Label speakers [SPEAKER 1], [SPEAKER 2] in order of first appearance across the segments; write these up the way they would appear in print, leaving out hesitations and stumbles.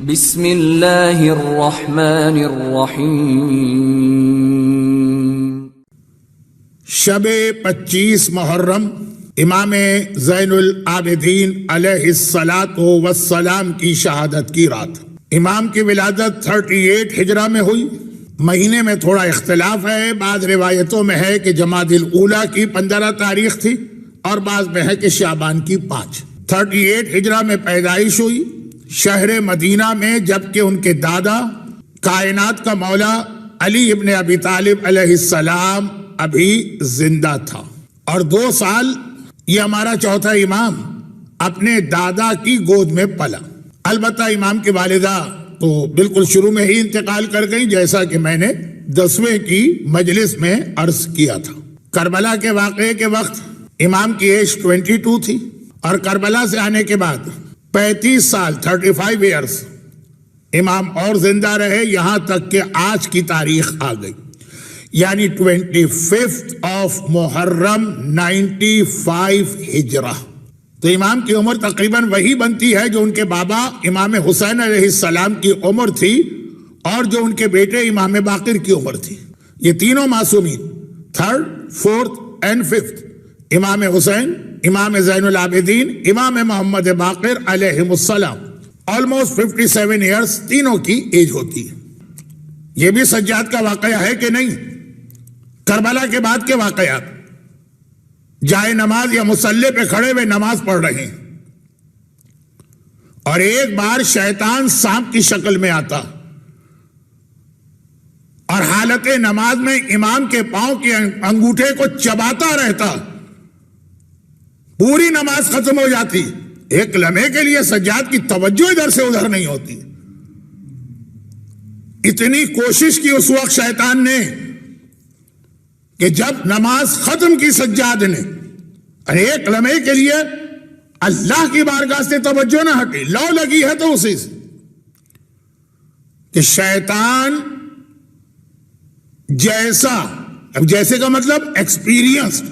[SPEAKER 1] بسم اللہ الرحمن الرحیم۔
[SPEAKER 2] شب 25 محرم امام زین العابدین علیہ الصلاۃ والسلام کی شہادت کی رات۔ امام کی ولادت 38 ہجرہ میں ہوئی۔ مہینے میں تھوڑا اختلاف ہے، بعض روایتوں میں ہے کہ جمادی الاولیٰ کی 15 تاریخ تھی اور بعض میں ہے کہ شعبان کی 5۔ 38 ہجرہ میں پیدائش ہوئی شہر مدینہ میں، جبکہ ان کے دادا کائنات کا مولا علی ابن ابی طالب علیہ السلام ابھی زندہ تھا، اور 2 سال یہ ہمارا چوتھا امام اپنے دادا کی گود میں پلا۔ البتہ امام کی والدہ تو بالکل شروع میں ہی انتقال کر گئی، جیسا کہ میں نے 10ویں کی مجلس میں عرض کیا تھا۔ کربلا کے واقعے کے وقت امام کی ایج 22 تھی، اور کربلا سے آنے کے بعد 35 سال 35 ایئرز امام اور زندہ رہے، یہاں تک کہ آج کی تاریخ آ گئی، یعنی 25 محرم 95 ہجرہ۔ تو امام کی عمر تقریباً وہی بنتی ہے جو ان کے بابا امام حسین علیہ السلام کی عمر تھی، اور جو ان کے بیٹے امام باقر کی عمر تھی۔ یہ تینوں معصومین 3rd, 4th and 5th، امام حسین، امام زین العابدین، امام محمد باقر علیہم السلام، آلموسٹ 57 ایئرز تینوں کی ایج ہوتی ہے۔ یہ بھی سجاد کا واقعہ ہے کہ نہیں؟ کربلا کے بعد کے واقعات، جائے نماز یا مصلی پہ کھڑے ہوئے نماز پڑھ رہے ہیں، اور ایک بار شیطان سانپ کی شکل میں آتا اور حالت نماز میں امام کے پاؤں کے انگوٹھے کو چباتا رہتا، پوری نماز ختم ہو جاتی۔ ایک لمحے کے لیے سجاد کی توجہ ادھر سے ادھر نہیں ہوتی۔ اتنی کوشش کی اس وقت شیطان نے کہ جب نماز ختم کی سجاد نے، اور ایک لمحے کے لیے اللہ کی بارگاہ سے توجہ نہ ہٹی، لو لگی ہے تو اسی سے، کہ شیطان جیسا، اب جیسے کا مطلب ایکسپیرینس،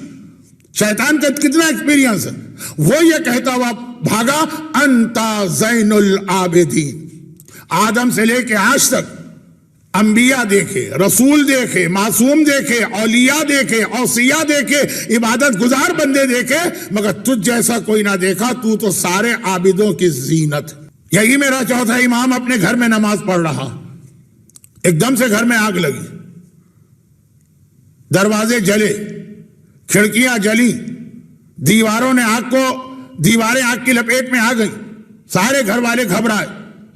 [SPEAKER 2] شیطان کا کتنا ایکسپیرینس ہے، وہ یہ کہتا ہوا بھاگا انتا زین العابدین۔ آدم سے لے کے آج تک انبیاء دیکھے، رسول دیکھے، معصوم دیکھے، اولیاء دیکھے، اوصیاء دیکھے، عبادت گزار بندے دیکھے، مگر تجھ جیسا کوئی نہ دیکھا، تو سارے عابدوں کی زینت۔ یہی میرا چوتھا امام اپنے گھر میں نماز پڑھ رہا، ایک دم سے گھر میں آگ لگی، دروازے جلے، کھڑکیاں جلی، دیواریں آگ کی لپیٹ میں آ گئی، سارے گھر والے گھبرائے،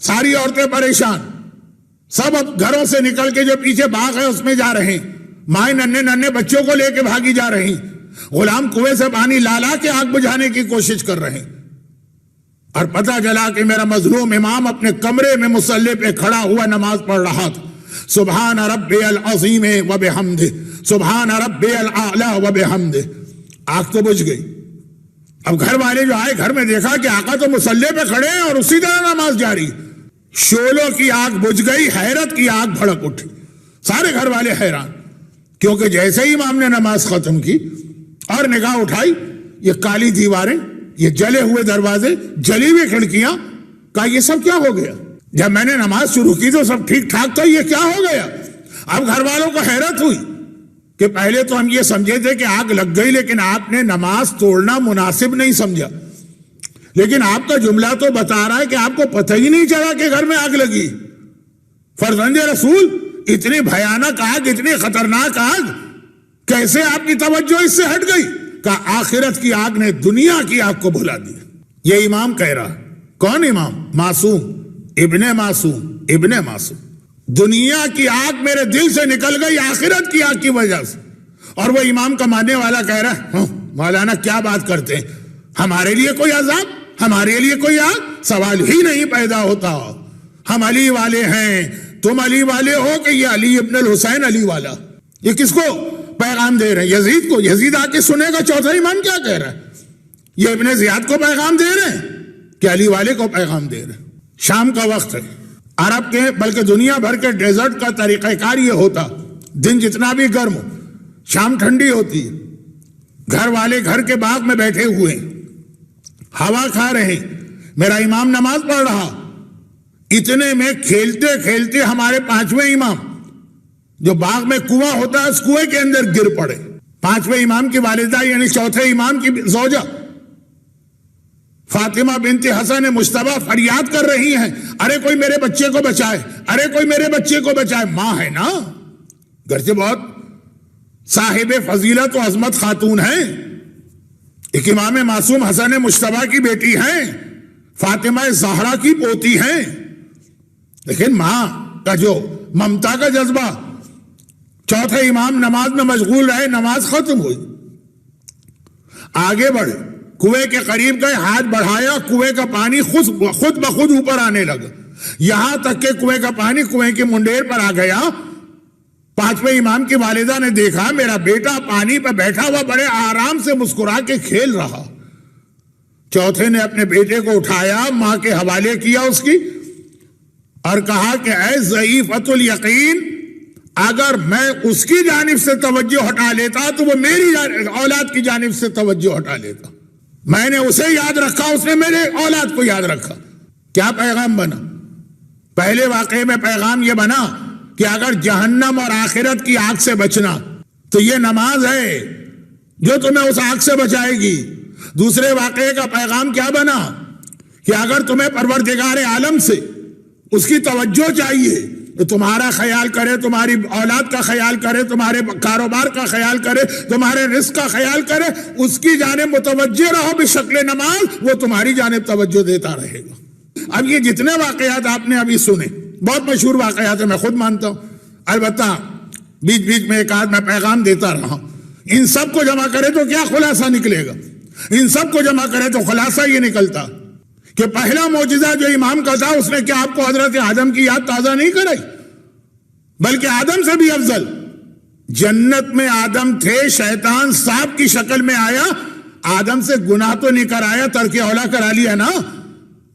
[SPEAKER 2] ساری عورتیں پریشان، سب اب گھروں سے نکل کے جو پیچھے باغ ہے اس میں جا رہے ہیں، مائیں ننھے بچوں کو لے کے بھاگی جا رہی، غلام کنویں سے پانی لا کے آگ بجھانے کی کوشش کر رہے ہیں، اور پتہ چلا کہ میرا مظلوم امام اپنے کمرے میں مصلی پہ کھڑا ہوا نماز پڑھ رہا تھا۔ سبحان ربی العظیم وبحمدہ، سبحان ربی الاعلی وبحمدہ۔ آگ تو بجھ گئی۔ اب گھر والے جو آئے، گھر میں دیکھا کہ آقا تو مصلی پہ کھڑے ہیں اور اسی طرح نماز جاری۔ شعلوں کی آگ بجھ گئی، حیرت کی آگ بھڑک اٹھی، سارے گھر والے حیران، کیونکہ جیسے ہی امام نے نماز ختم کی اور نگاہ اٹھائی، یہ کالی دیواریں، یہ جلے ہوئے دروازے، جلی ہوئی کھڑکیاں، کہا یہ سب کیا ہو گیا؟ جب میں نے نماز شروع کی تو سب ٹھیک ٹھاک تھا، یہ کیا ہو گیا؟ اب گھر والوں کو حیرت ہوئی کہ پہلے تو ہم یہ سمجھے تھے کہ آگ لگ گئی، لیکن آپ نے نماز توڑنا مناسب نہیں سمجھا، لیکن آپ کا جملہ تو بتا رہا ہے کہ آپ کو پتہ ہی نہیں چلا کہ گھر میں آگ لگی۔ فرزند رسول، اتنی بھیانک آگ، اتنی خطرناک آگ، کیسے آپ کی توجہ اس سے ہٹ گئی؟ کہ آخرت کی آگ نے دنیا کی آگ کو بھلا دیا۔ یہ امام کہہ رہا، کون امام؟ معصوم، ابن معصوم۔ دنیا کی آگ میرے دل سے نکل گئی آخرت کی آگ کی وجہ سے۔ اور وہ امام کا ماننے والا کہہ رہا ہے، مولانا کیا بات کرتے ہیں، ہمارے لیے کوئی عذاب، ہمارے لیے کوئی آگ؟ سوال ہی نہیں پیدا ہوتا۔ ہم علی والے ہیں، تم علی والے ہو کہ یہ علی ابن الحسین علی والا؟ یہ کس کو پیغام دے رہے ہیں؟ یزید کو؟ یزید آ کے سنے گا چوتھا امام کیا کہہ رہا ہے؟ یہ ابن زیاد کو پیغام دے رہے ہیں کہ علی والے کو پیغام دے رہے ہیں؟ شام کا وقت ہے، عرب کے بلکہ دنیا بھر کے ڈیزرٹ کا طریقہ کار یہ ہوتا، دن جتنا بھی گرم ہو، شام ٹھنڈی ہوتی ہے، گھر والے گھر کے باغ میں بیٹھے ہوئے ہیں، ہوا کھا رہے ہیں، میرا امام نماز پڑھ رہا، اتنے میں کھیلتے کھیلتے ہمارے پانچویں امام جو باغ میں کنواں ہوتا ہے اس کنویں کے اندر گر پڑے. پانچویں امام کی والدہ یعنی چوتھے امام کی زوجہ فاطمہ بنت حسن مجتبیٰ فریاد کر رہی ہیں, ارے کوئی میرے بچے کو بچائے, ارے کوئی میرے بچے کو بچائے. ماں ہے نا, گھر سے بہت صاحب فضیلت و عظمت خاتون ہیں, ایک امام معصوم حسن مجتبیٰ کی بیٹی ہیں, فاطمہ زہرا کی پوتی ہیں, لیکن ماں کا جو ممتا کا جذبہ, چوتھے امام نماز میں مشغول رہے, نماز ختم ہوئی, آگے بڑھے, کنویں کے قریب گئے, ہاتھ بڑھایا, کنویں کا پانی خود بخود اوپر آنے لگا, یہاں تک کہ کنویں کا پانی کنویں کی منڈیر پر آ گیا. پانچویں امام کی والدہ نے دیکھا میرا بیٹا پانی پر بیٹھا ہوا بڑے آرام سے مسکرا کے کھیل رہا. چوتھے نے اپنے بیٹے کو اٹھایا, ماں کے حوالے کیا اس کی, اور کہا کہ اے ضعیفۃ الیقین, اگر میں اس کی جانب سے توجہ ہٹا لیتا تو وہ میری اولاد کی جانب سے توجہ ہٹا لیتا. میں نے اسے یاد رکھا, اس نے میرے اولاد کو یاد رکھا. کیا پیغام بنا؟ پہلے واقعے میں پیغام یہ بنا کہ اگر جہنم اور آخرت کی آگ سے بچنا تو یہ نماز ہے جو تمہیں اس آگ سے بچائے گی. دوسرے واقعے کا پیغام کیا بنا کہ اگر تمہیں پروردگار عالم سے اس کی توجہ چاہیے تو تمہارا خیال کرے, تمہاری اولاد کا خیال کرے, تمہارے کاروبار کا خیال کرے, تمہارے رزق کا خیال کرے, اس کی جانب متوجہ رہو بشکل نماز, وہ تمہاری جانب توجہ دیتا رہے گا. اب یہ جتنے واقعات آپ نے ابھی سنے بہت مشہور واقعات ہیں, میں خود مانتا ہوں, البتہ بیچ بیچ میں ایک آدھ میں پیغام دیتا رہا. ان سب کو جمع کرے تو کیا خلاصہ نکلے گا؟ ان سب کو جمع کرے تو خلاصہ یہ نکلتا کہ پہلا معجزہ جو امام کا تھا اس نے کیا آپ کو حضرت آدم کی یاد تازہ نہیں کرائی, بلکہ آدم سے بھی افضل. جنت میں آدم تھے, شیطان سانپ کی شکل میں آیا, آدم سے گناہ تو نہیں کرایا, ترک اولا کرا لیا نا.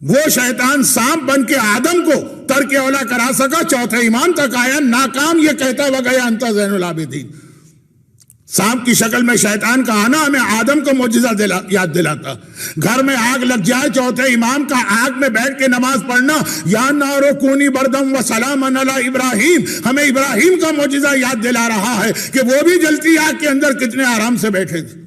[SPEAKER 2] وہ شیطان سانپ بن کے آدم کو ترک اولا کرا سکا, چوتھے امام تک آیا, ناکام یہ کہتا ہوا گیا انت زین العابدین. سانپ کی شکل میں شیطان کا آنا ہمیں آدم کو معجزہ یاد دلاتا. گھر میں آگ لگ جائے, چوتھے امام کا آگ میں بیٹھ کے نماز پڑھنا, یا نار کونی بردم و سلام علی ابراہیم, ہمیں ابراہیم کا معجزہ یاد دلا رہا ہے کہ وہ بھی جلتی آگ کے اندر کتنے آرام سے بیٹھے تھے.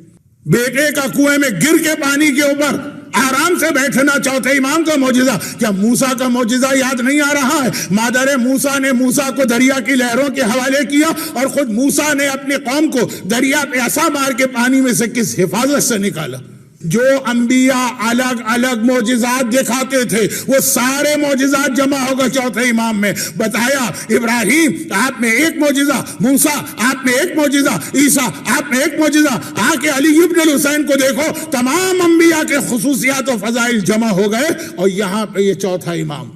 [SPEAKER 2] بیٹے کا کنویں میں گر کے پانی کے اوپر آرام سے بیٹھنا چوتھے امام کا معجزہ. کیا موسیٰ کا معجزہ یاد نہیں آ رہا ہے؟ مادر موسیٰ نے موسیٰ کو دریا کی لہروں کے حوالے کیا, اور خود موسیٰ نے اپنی قوم کو دریا پہ عصا مار کے پانی میں سے کس حفاظت سے نکالا. جو انبیاء الگ الگ معجزات دکھاتے تھے وہ سارے معجزات جمع ہوگا چوتھے امام میں. بتایا ابراہیم آپ میں ایک معجزہ, موسیٰ آپ میں ایک معجزہ, عیسیٰ آپ میں ایک معجزہ, آ کے علی ابن الحسین کو دیکھو, تمام انبیاء کے خصوصیات و فضائل جمع ہو گئے, اور یہاں پہ یہ چوتھا امام.